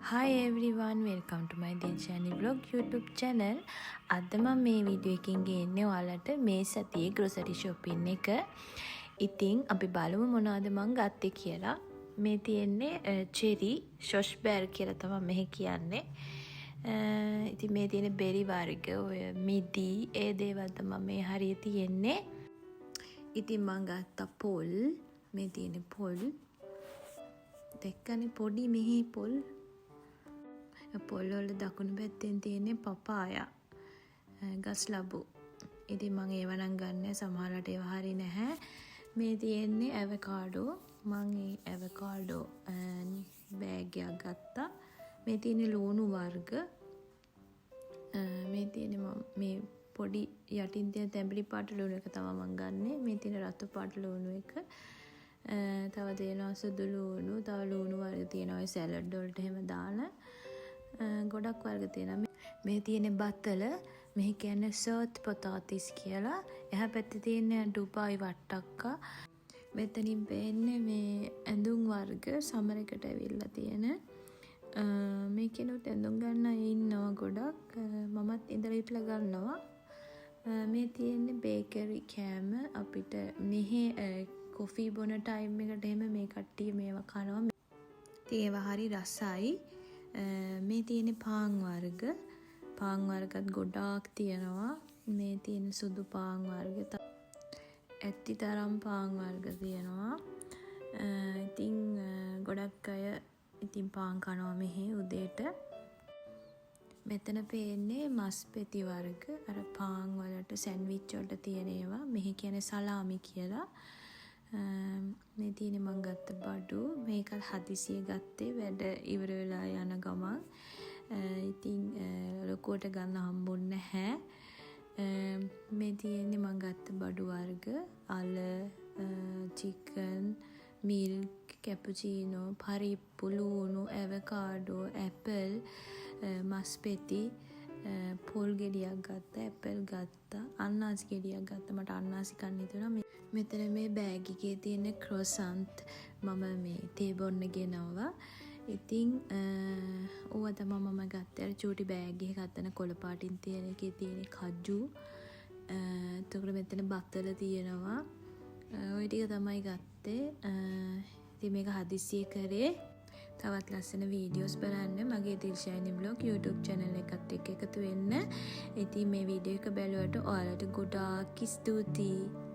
Hi everyone, welcome to my Dilshani vlog YouTube channel. අද මම මේ වීඩියෝ එකකින් ගේන්නේ ඔයාලට මේ සතියේ grocery shopping එක. ඉතින් අපි බලමු මොනවද මම ගත්තේ කියලා. මේ තියෙන්නේ cherry shosh bear කියලා තමයි මෙහි කියන්නේ. ඉතින් මේ තියෙන berry වර්ග ඔය මිදි ඒ දේවල් තමයි මේ හරිය තියෙන්නේ. ඉතින් මම ගත්තා පොල්. මේ තියෙන පොල්. දෙකනේ පොඩි මෙහි පොල්. පොල් වල දකුණු පැත්තෙන් තියෙන්නේ පපායා ගස් ලැබු. ඉතින් මම ඒව නම් ගන්න සමහරට ඒව හරි නැහැ. මේ තියෙන්නේ ඇවෝකාඩෝ. මම ඒ ඇවෝකාඩෝ බෑග් එකක් ගත්තා. මේ තියෙන්නේ ලුණු වර්ග. මේ තියෙන්නේ මම මේ පොඩි යටින් තියෙන තැඹිලි පාට ලුණු එක තමයි මම ගන්නෙ. මේ තියෙන රතු පාට ලුණු එක. තව තියෙනවා සුදු ලුණු, තව ලුණු වර්ග තියෙනවා ඒ සැලඩ් වලට එහෙම දාන. ගොඩක් වර්ග තියෙනවා. මේ තියෙන බතල මෙහි කියන්නේ සර්ත් පොතාටිස් කියලා. එහා පැත්තේ තියෙන ඩුබායි වට්ටක්කා. මෙතනින් පේන්නේ මේ ඇඳුම් වර්ග සමර එකට ඇවිල්ලා තියෙන. මේකෙනුත් ඇඳුම් ගන්න අය ඉන්නවා ගොඩක්. මමත් ඉඳලා ඉట్లా ගන්නවා. මේ තියෙන්නේ බේකරි කෑම. අපිට මෙහි කොෆි බොන ටයිම් එකට එහෙම මේ කට්ටිය මේවා කනවා. ඒවා හරි රසයි. මේ තියෙන පාන් වර්ග. පාන් වර්ගත් ගොඩාක් තියෙනවා. මේ තියෙන සුදු පාන් වර්ග. ඇත්ති තරම් පාන් වර්ග තියෙනවා. ඉතින් ගොඩක් අය ඉතින් පාන් කනවා මෙහි උදේට. මෙතන පේන්නේ මස් පෙති වර්ග. අර පාන් වලට සෑන්ඩ්විච් වලට තියෙන ඒවා. මෙහි කියන්නේ සලාමි කියලා. මේ තියෙන්නේ මම ගත්ත බඩු. මේක හදිසියෙ ගත්තේ වැඩ ඉවර වෙලා යන ගමන්. ඉතින් ලොකුවට ගන්න හම්බුන්නේ නැහැ. මේ තියෙන්නේ මම ගත්ත බඩු වර්ග. අල, චිකන්, මිල්ක්, කැපුචීනෝ, පරිප්පු, ලුණු, ඇවෝකාඩෝ, ඇපල්, මස් පෙති, පොල් ගෙඩියක් ගත්තා, ඇපල් ගත්තා, අන්නාසි ගෙඩියක් ගත්තා. මට අන්නාසි කන්න හිතුණා. මෙතන මේ බෑග් එකේ තියෙන ක්‍රොසන්ට් මම මේ තේ බොන්න ගෙනවවා. ඉතින් ඕවා තමයි මම ගත්තේ. අර චූටි බෑග් එකේ ගත්තන කොළ පාටින් තියෙන එකේ තියෙන කජු. එතකොට මෙතන බතල තියෙනවා. ওই ටික තමයි ගත්තේ. ඉතින් මේක හදිස්සිය කරේ. තවත් ලස්සන වීඩියෝස් බලන්න මගේ දිල්ෂානි vlog YouTube channel එකත් එක්ක එකතු වෙන්න. ඉතින් මේ වීඩියෝ එක බැලුවට ඔයාලට ගොඩාක් ස්තුතියි.